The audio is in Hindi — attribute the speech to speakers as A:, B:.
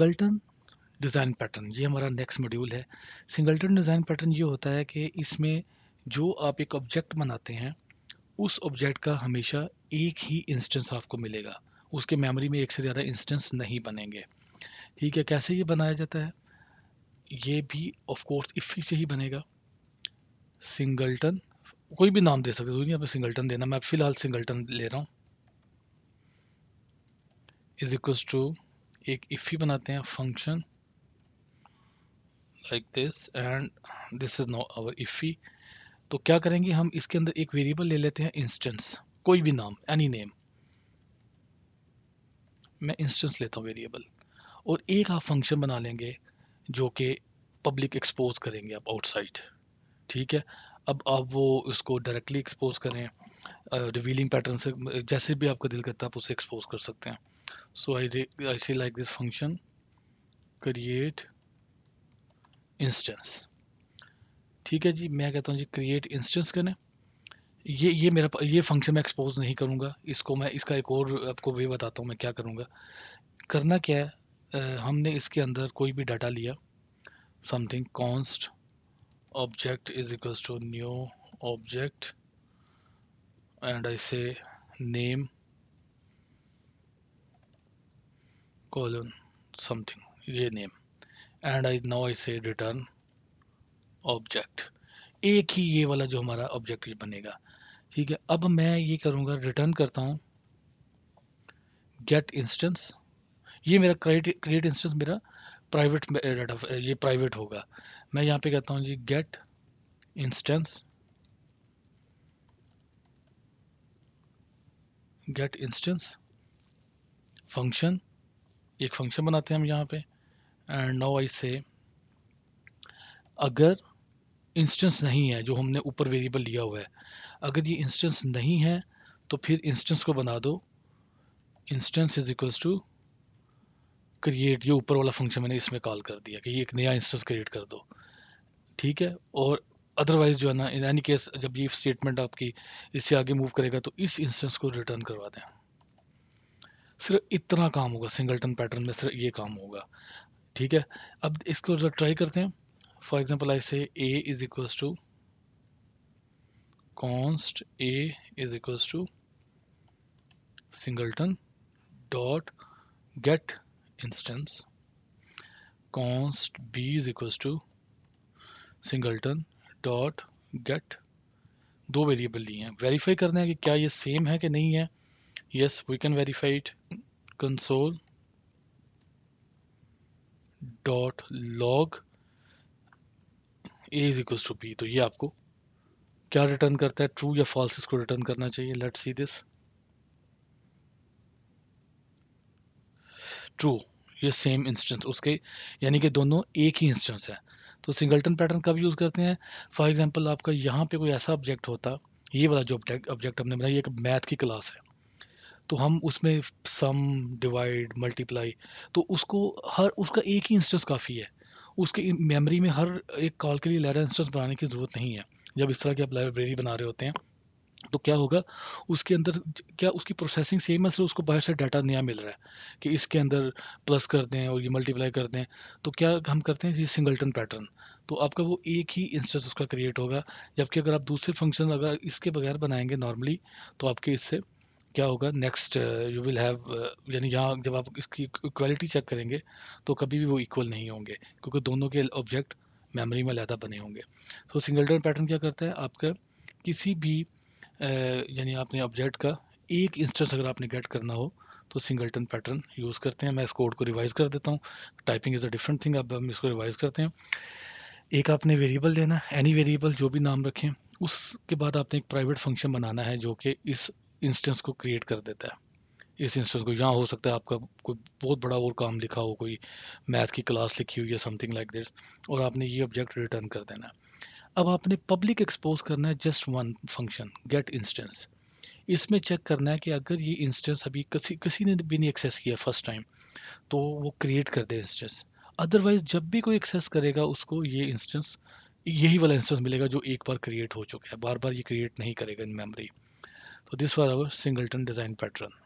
A: सिंगलटन डिज़ाइन पैटर्न ये हमारा नेक्स्ट मॉड्यूल है। सिंगलटन डिज़ाइन पैटर्न ये होता है कि इसमें जो आप एक ऑब्जेक्ट बनाते हैं, उस ऑब्जेक्ट का हमेशा एक ही इंस्टेंस आपको मिलेगा। उसके मेमोरी में एक से ज़्यादा इंस्टेंस नहीं बनेंगे। ठीक है, कैसे ये बनाया जाता है? ये भी ऑफ कोर्स इफ़ी से ही बनेगा। सिंगलटन, कोई भी नाम दे सकते हो, नहीं आपको सिंगलटन देना, मैं फ़िलहाल सिंगलटन ले रहा हूँ। इज इक्वल्स टू एक इफ़ी बनाते हैं function like this and this is no our IIFE. तो क्या करेंगे हम, इसके अंदर एक वेरिएबल ले लेते हैं इंस्टेंस, कोई भी नाम, एनी नेम, मैं इंस्टेंस लेता हूँ वेरिएबल। और एक आप फंक्शन बना लेंगे जो कि पब्लिक एक्सपोज करेंगे आप आउटसाइड। ठीक है, अब आप वो उसको डायरेक्टली एक्सपोज करें, रिवीलिंग पैटर्न से, जैसे भी आपका दिल करता है आप उसे एक्सपोज कर सकते हैं। So I see like this function create instance. ठीक है जी, मैं कहता हूँ जी क्रिएट इंस्टेंस करें। ये मेरा ये फंक्शन मैं एक्सपोज नहीं करूँगा इसको, मैं इसका एक और आपको वे बताता हूँ मैं क्या करूँगा। करना क्या है, हमने इसके अंदर कोई भी डाटा लिया, something const object is equals to new object and I say name colon something, ये name, and I now I say return object. एक ही ये वाला जो हमारा ऑब्जेक्ट बनेगा। ठीक है, अब मैं ये करूँगा, रिटर्न करता हूँ गेट इंस्टेंस। ये मेरा क्रिएट इंस्टेंस मेरा प्राइवेट डाटा, ये प्राइवेट होगा। मैं यहाँ पे कहता हूँ जी get instance, get instance function, एक फंक्शन बनाते हैं हम यहाँ पे, एंड नाउ आई से अगर इंस्टेंस नहीं है जो हमने ऊपर वेरिएबल लिया हुआ है, अगर ये इंस्टेंस नहीं है तो फिर इंस्टेंस को बना दो, instance is equals to create, ये ऊपर वाला फंक्शन मैंने इसमें कॉल कर दिया कि ये एक नया इंस्टेंस क्रिएट कर दो। ठीक है, और अदरवाइज जो है ना, इन एनी केस जब ये स्टेटमेंट आपकी इससे आगे मूव करेगा तो इस इंस्टेंस को रिटर्न करवा दें। सिर्फ इतना काम होगा सिंगलटन पैटर्न में, सिर्फ ये काम होगा। ठीक है, अब इसको जरा ट्राई करते हैं। For example I say a is equals to const a is equals to singleton dot get instance, const b is equals to singleton dot get. दो वेरिएबल लिए हैं, वेरीफाई करना है कि क्या ये सेम है कि नहीं है। Yes, we can verify it. Console dot log a is equals to b. तो ये आपको क्या रिटर्न करता है, ट्रू या फॉल्स, इसको रिटर्न करना चाहिए। लेट्स सी दिस, ट्रू, ये सेम इंस्टेंस उसके, यानी कि दोनों एक ही इंस्टेंस है। तो सिंगलटन पैटर्न कब यूज़ करते हैं, फॉर एग्जांपल आपका यहाँ पे कोई ऐसा ऑब्जेक्ट होता, ये वाला जो ऑब्जेक्ट हमने बनाया, ये एक मैथ की क्लास है, तो हम उसमें सम, डिवाइड, मल्टीप्लाई, तो उसको हर उसका एक ही इंस्टेंस काफ़ी है। उसके मेमोरी में हर एक कॉल के लिए लहरा इंस्टेंस बनाने की ज़रूरत नहीं है। जब इस तरह की आप लाइब्रेरी बना रहे होते हैं तो क्या होगा, उसके अंदर क्या उसकी प्रोसेसिंग सेम है, सिर्फ उसको बाहर से डाटा नया मिल रहा है कि इसके अंदर प्लस कर दें और ये मल्टीप्लाई कर दें। तो क्या हम करते हैं, ये सिंगलटन पैटर्न, तो आपका वो एक ही इंस्टेंस उसका क्रिएट होगा। जबकि अगर आप दूसरे फंक्शन अगर इसके बगैर बनाएंगे नॉर्मली, तो आपके इससे क्या होगा, नेक्स्ट यू विल हैव, यानी यहाँ जब आप इसकी इक्वालिटी चेक करेंगे तो कभी भी वो इक्वल नहीं होंगे, क्योंकि दोनों के ऑब्जेक्ट मेमोरी में ज़्यादा बने होंगे। तो सिंगलटन पैटर्न क्या करता है, आपका किसी भी यानी आपने ऑब्जेक्ट का एक इंस्टेंस अगर आपने गेट करना हो तो सिंगलटन पैटर्न यूज़ करते हैं। मैं इस कोड को रिवाइज कर देता हूँ, typing is a different thing. अब हम इसको रिवाइज करते हैं। एक आपने वेरिएबल लेना, एनी वेरिएबल जो भी नाम रखें, उसके बाद आपने एक प्राइवेट फंक्शन बनाना है जो कि इस इंस्टेंस को क्रिएट कर देता है। इस इंस्टेंस को, यहाँ हो सकता है आपका कोई बहुत बड़ा और काम लिखा हो, कोई मैथ की क्लास लिखी हुई है, समथिंग लाइक दिस, और आपने ये ऑब्जेक्ट रिटर्न कर देना है। अब आपने पब्लिक एक्सपोज करना है just one function get instance. इसमें चेक करना है कि अगर ये इंस्टेंस अभी किसी किसी ने भी नहीं एक्सेस किया फर्स्ट टाइम, तो वो क्रिएट कर दे इंस्टेंस। अदरवाइज जब भी कोई एक्सेस करेगा उसको ये इंस्टेंस, यही वाला इंस्टेंस मिलेगा जो एक बार क्रिएट हो चुका है, बार बार ये क्रिएट नहीं करेगा इन मेमोरी। तो this was our singleton design pattern.